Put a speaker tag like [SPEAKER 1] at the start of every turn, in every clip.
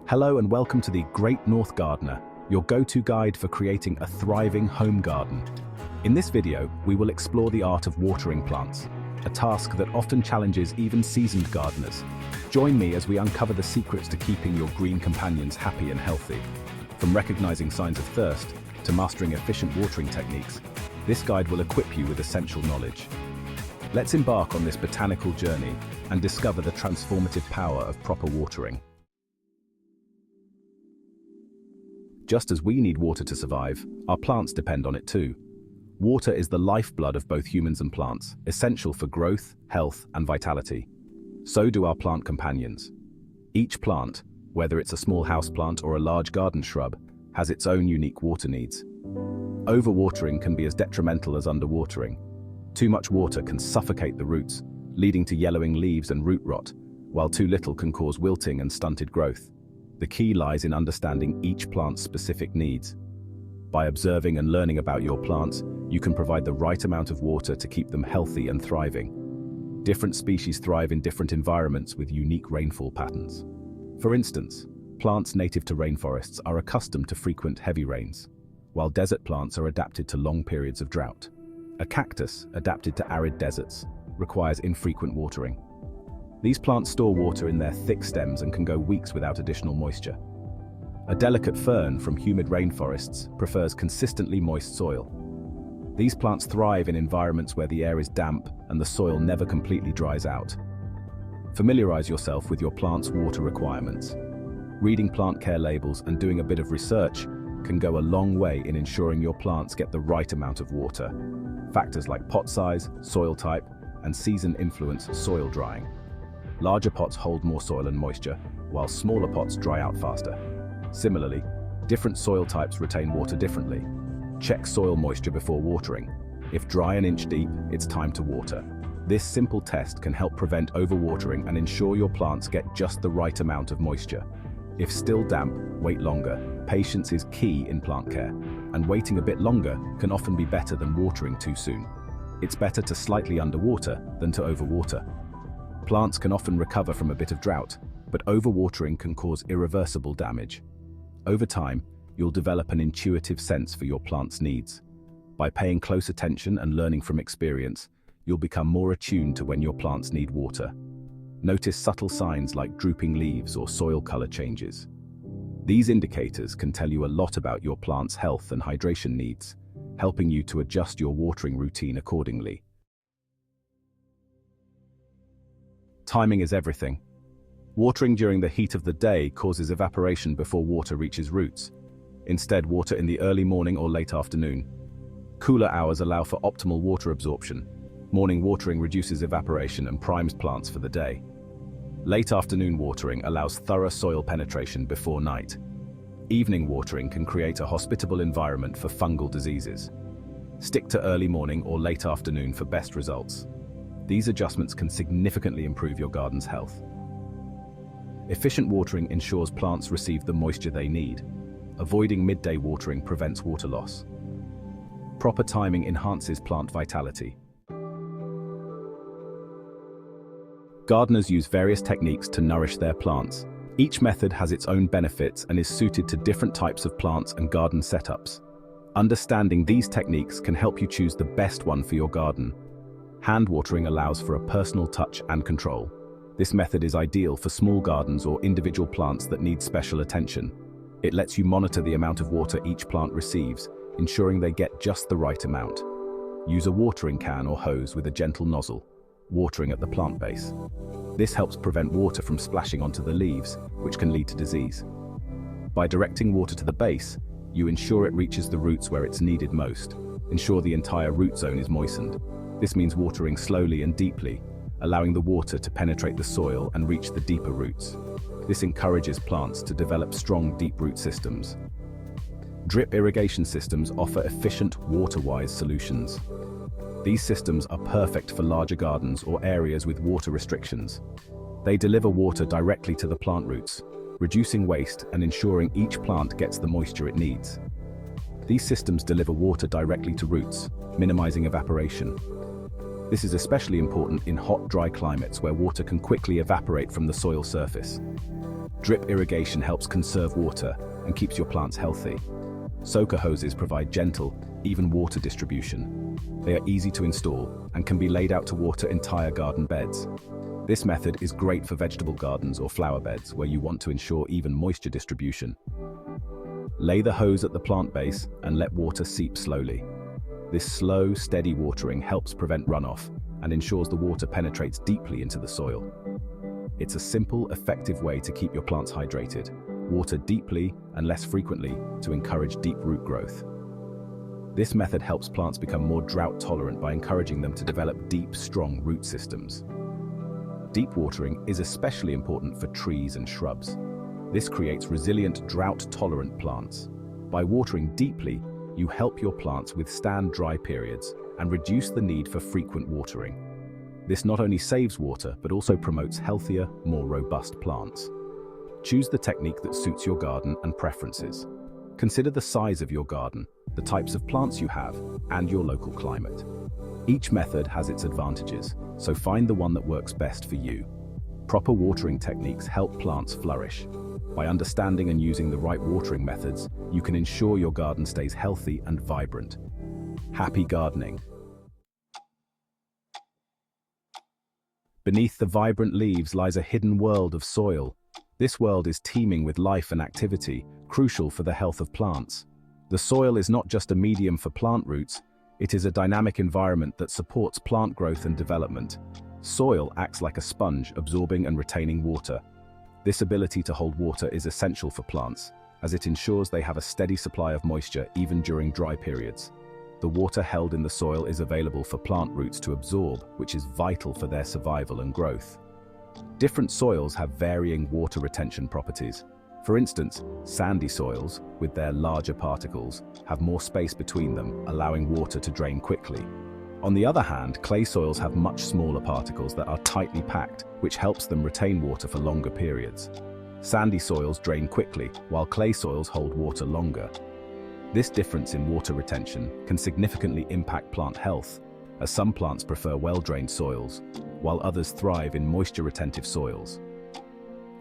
[SPEAKER 1] Hello and welcome to the Great North Gardener, your go-to guide for creating a thriving home garden. In this video, we will explore the art of watering plants, a task that often challenges even seasoned gardeners. Join me as we uncover the secrets to keeping your green companions happy and healthy. From recognizing signs of thirst to mastering efficient watering techniques, this guide will equip you with essential knowledge. Let's embark on this botanical journey and discover the transformative power of proper watering. Just as we need water to survive, our plants depend on it too. Water is the lifeblood of both humans and plants, essential for growth, health, and vitality. So do our plant companions. Each plant, whether it's a small houseplant or a large garden shrub, has its own unique water needs. Overwatering can be as detrimental as underwatering. Too much water can suffocate the roots, leading to yellowing leaves and root rot, while too little can cause wilting and stunted growth. The key lies in understanding each plant's specific needs. By observing and learning about your plants, you can provide the right amount of water to keep them healthy and thriving. Different species thrive in different environments with unique rainfall patterns. For instance, plants native to rainforests are accustomed to frequent heavy rains, while desert plants are adapted to long periods of drought. A cactus, adapted to arid deserts, requires infrequent watering. These plants store water in their thick stems and can go weeks without additional moisture. A delicate fern from humid rainforests prefers consistently moist soil. These plants thrive in environments where the air is damp and the soil never completely dries out. Familiarize yourself with your plant's water requirements. Reading plant care labels and doing a bit of research can go a long way in ensuring your plants get the right amount of water. Factors like pot size, soil type, and season influence soil drying. Larger pots hold more soil and moisture, while smaller pots dry out faster. Similarly, different soil types retain water differently. Check soil moisture before watering. If dry an inch deep, it's time to water. This simple test can help prevent overwatering and ensure your plants get just the right amount of moisture. If still damp, wait longer. Patience is key in plant care, and waiting a bit longer can often be better than watering too soon. It's better to slightly underwater than to overwater. Plants can often recover from a bit of drought, but overwatering can cause irreversible damage. Over time, you'll develop an intuitive sense for your plant's needs. By paying close attention and learning from experience, you'll become more attuned to when your plants need water. Notice subtle signs like drooping leaves or soil color changes. These indicators can tell you a lot about your plant's health and hydration needs, helping you to adjust your watering routine accordingly. Timing is everything. Watering during the heat of the day causes evaporation before water reaches roots. Instead, water in the early morning or late afternoon. Cooler hours allow for optimal water absorption. Morning watering reduces evaporation and primes plants for the day. Late afternoon watering allows thorough soil penetration before night. Evening watering can create a hospitable environment for fungal diseases. Stick to early morning or late afternoon for best results. These adjustments can significantly improve your garden's health. Efficient watering ensures plants receive the moisture they need. Avoiding midday watering prevents water loss. Proper timing enhances plant vitality. Gardeners use various techniques to nourish their plants. Each method has its own benefits and is suited to different types of plants and garden setups. Understanding these techniques can help you choose the best one for your garden. Hand watering allows for a personal touch and control. This method is ideal for small gardens or individual plants that need special attention. It lets you monitor the amount of water each plant receives, ensuring they get just the right amount. Use a watering can or hose with a gentle nozzle, watering at the plant base. This helps prevent water from splashing onto the leaves, which can lead to disease. By directing water to the base, you ensure it reaches the roots where it's needed most. Ensure the entire root zone is moistened. This means watering slowly and deeply, allowing the water to penetrate the soil and reach the deeper roots. This encourages plants to develop strong, deep root systems. Drip irrigation systems offer efficient, water-wise solutions. These systems are perfect for larger gardens or areas with water restrictions. They deliver water directly to the plant roots, reducing waste and ensuring each plant gets the moisture it needs. These systems deliver water directly to roots, minimizing evaporation. This is especially important in hot, dry climates where water can quickly evaporate from the soil surface. Drip irrigation helps conserve water and keeps your plants healthy. Soaker hoses provide gentle, even water distribution. They are easy to install and can be laid out to water entire garden beds. This method is great for vegetable gardens or flower beds where you want to ensure even moisture distribution. Lay the hose at the plant base and let water seep slowly. This slow, steady watering helps prevent runoff and ensures the water penetrates deeply into the soil. It's a simple, effective way to keep your plants hydrated. Water deeply and less frequently to encourage deep root growth. This method helps plants become more drought tolerant by encouraging them to develop deep, strong root systems. Deep watering is especially important for trees and shrubs. This creates resilient, drought-tolerant plants. By watering deeply, you help your plants withstand dry periods and reduce the need for frequent watering. This not only saves water, but also promotes healthier, more robust plants. Choose the technique that suits your garden and preferences. Consider the size of your garden, the types of plants you have, and your local climate. Each method has its advantages, so find the one that works best for you. Proper watering techniques help plants flourish. By understanding and using the right watering methods, you can ensure your garden stays healthy and vibrant. Happy gardening! Beneath the vibrant leaves lies a hidden world of soil. This world is teeming with life and activity, crucial for the health of plants. The soil is not just a medium for plant roots, it is a dynamic environment that supports plant growth and development. Soil acts like a sponge, absorbing and retaining water. This ability to hold water is essential for plants, as it ensures they have a steady supply of moisture even during dry periods. The water held in the soil is available for plant roots to absorb, which is vital for their survival and growth. Different soils have varying water retention properties. For instance, sandy soils, with their larger particles, have more space between them, allowing water to drain quickly. On the other hand, clay soils have much smaller particles that are tightly packed, which helps them retain water for longer periods. Sandy soils drain quickly, while clay soils hold water longer. This difference in water retention can significantly impact plant health, as some plants prefer well-drained soils, while others thrive in moisture-retentive soils.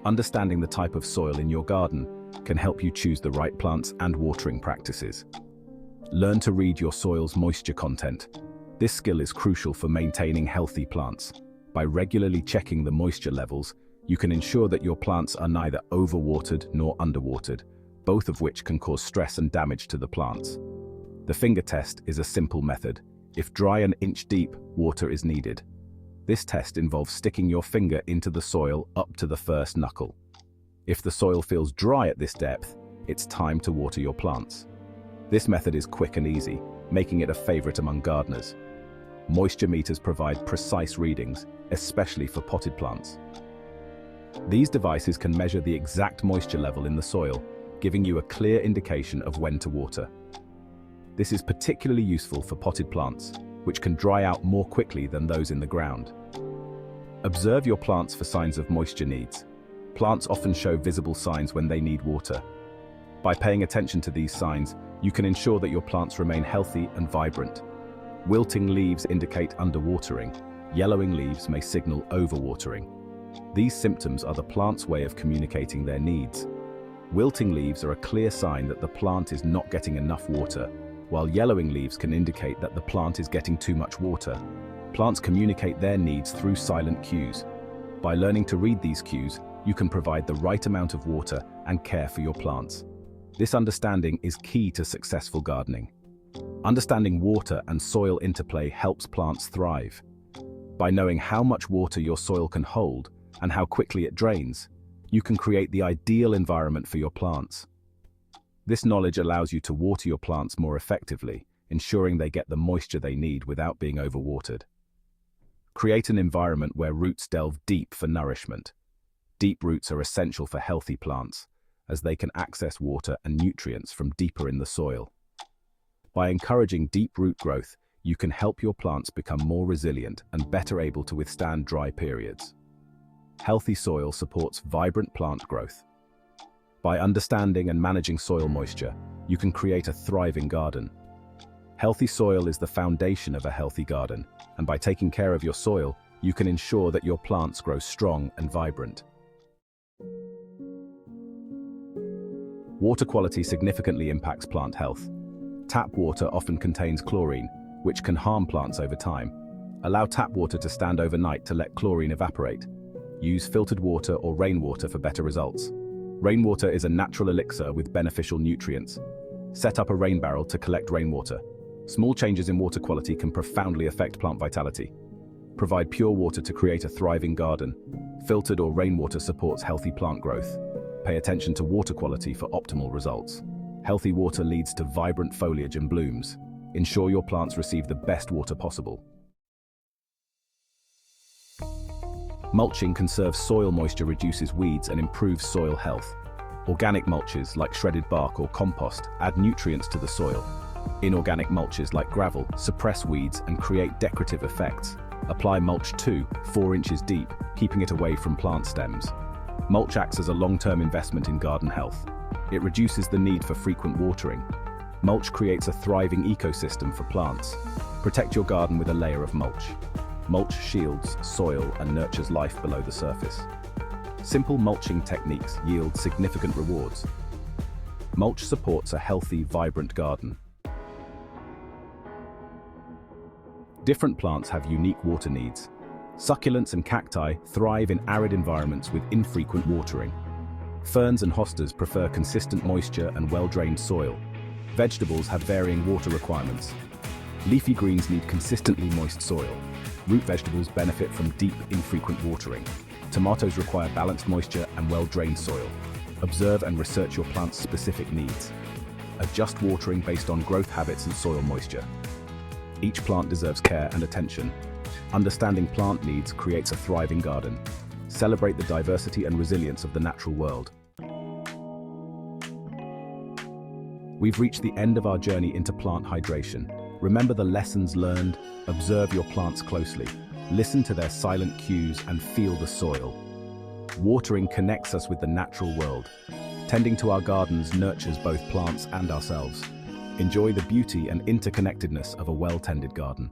[SPEAKER 1] Understanding the type of soil in your garden can help you choose the right plants and watering practices. Learn to read your soil's moisture content. This skill is crucial for maintaining healthy plants. By regularly checking the moisture levels, you can ensure that your plants are neither overwatered nor underwatered, both of which can cause stress and damage to the plants. The finger test is a simple method. If dry and inch deep, water is needed. This test involves sticking your finger into the soil up to the first knuckle. If the soil feels dry at this depth, it's time to water your plants. This method is quick and easy, making it a favorite among gardeners. Moisture meters provide precise readings, especially for potted plants. These devices can measure the exact moisture level in the soil, giving you a clear indication of when to water. This is particularly useful for potted plants, which can dry out more quickly than those in the ground. Observe your plants for signs of moisture needs. Plants often show visible signs when they need water. By paying attention to these signs, you can ensure that your plants remain healthy and vibrant. Wilting leaves indicate underwatering. Yellowing leaves may signal overwatering. These symptoms are the plant's way of communicating their needs. Wilting leaves are a clear sign that the plant is not getting enough water, while yellowing leaves can indicate that the plant is getting too much water. Plants communicate their needs through silent cues. By learning to read these cues, you can provide the right amount of water and care for your plants. This understanding is key to successful gardening. Understanding water and soil interplay helps plants thrive. By knowing how much water your soil can hold and how quickly it drains, you can create the ideal environment for your plants. This knowledge allows you to water your plants more effectively, ensuring they get the moisture they need without being overwatered. Create an environment where roots delve deep for nourishment. Deep roots are essential for healthy plants, as they can access water and nutrients from deeper in the soil. By encouraging deep root growth, you can help your plants become more resilient and better able to withstand dry periods. Healthy soil supports vibrant plant growth. By understanding and managing soil moisture, you can create a thriving garden. Healthy soil is the foundation of a healthy garden, and by taking care of your soil, you can ensure that your plants grow strong and vibrant. Water quality significantly impacts plant health. Tap water often contains chlorine, which can harm plants over time. Allow tap water to stand overnight to let chlorine evaporate. Use filtered water or rainwater for better results. Rainwater is a natural elixir with beneficial nutrients. Set up a rain barrel to collect rainwater. Small changes in water quality can profoundly affect plant vitality. Provide pure water to create a thriving garden. Filtered or rainwater supports healthy plant growth. Pay attention to water quality for optimal results. Healthy water leads to vibrant foliage and blooms. Ensure your plants receive the best water possible. Mulching conserves soil moisture, reduces weeds, and improves soil health. Organic mulches, like shredded bark or compost, add nutrients to the soil. Inorganic mulches, like gravel, suppress weeds and create decorative effects. Apply mulch 4 inches deep, keeping it away from plant stems. Mulch acts as a long-term investment in garden health. It reduces the need for frequent watering. Mulch creates a thriving ecosystem for plants. Protect your garden with a layer of mulch. Mulch shields soil and nurtures life below the surface. Simple mulching techniques yield significant rewards. Mulch supports a healthy, vibrant garden. Different plants have unique water needs. Succulents and cacti thrive in arid environments with infrequent watering. Ferns and hostas prefer consistent moisture and well-drained soil. Vegetables have varying water requirements. Leafy greens need consistently moist soil. Root vegetables benefit from deep, infrequent watering. Tomatoes require balanced moisture and well-drained soil. Observe and research your plant's specific needs. Adjust watering based on growth habits and soil moisture. Each plant deserves care and attention. Understanding plant needs creates a thriving garden. Celebrate the diversity and resilience of the natural world. We've reached the end of our journey into plant hydration. Remember the lessons learned, observe your plants closely, listen to their silent cues and feel the soil. Watering connects us with the natural world. Tending to our gardens nurtures both plants and ourselves. Enjoy the beauty and interconnectedness of a well-tended garden.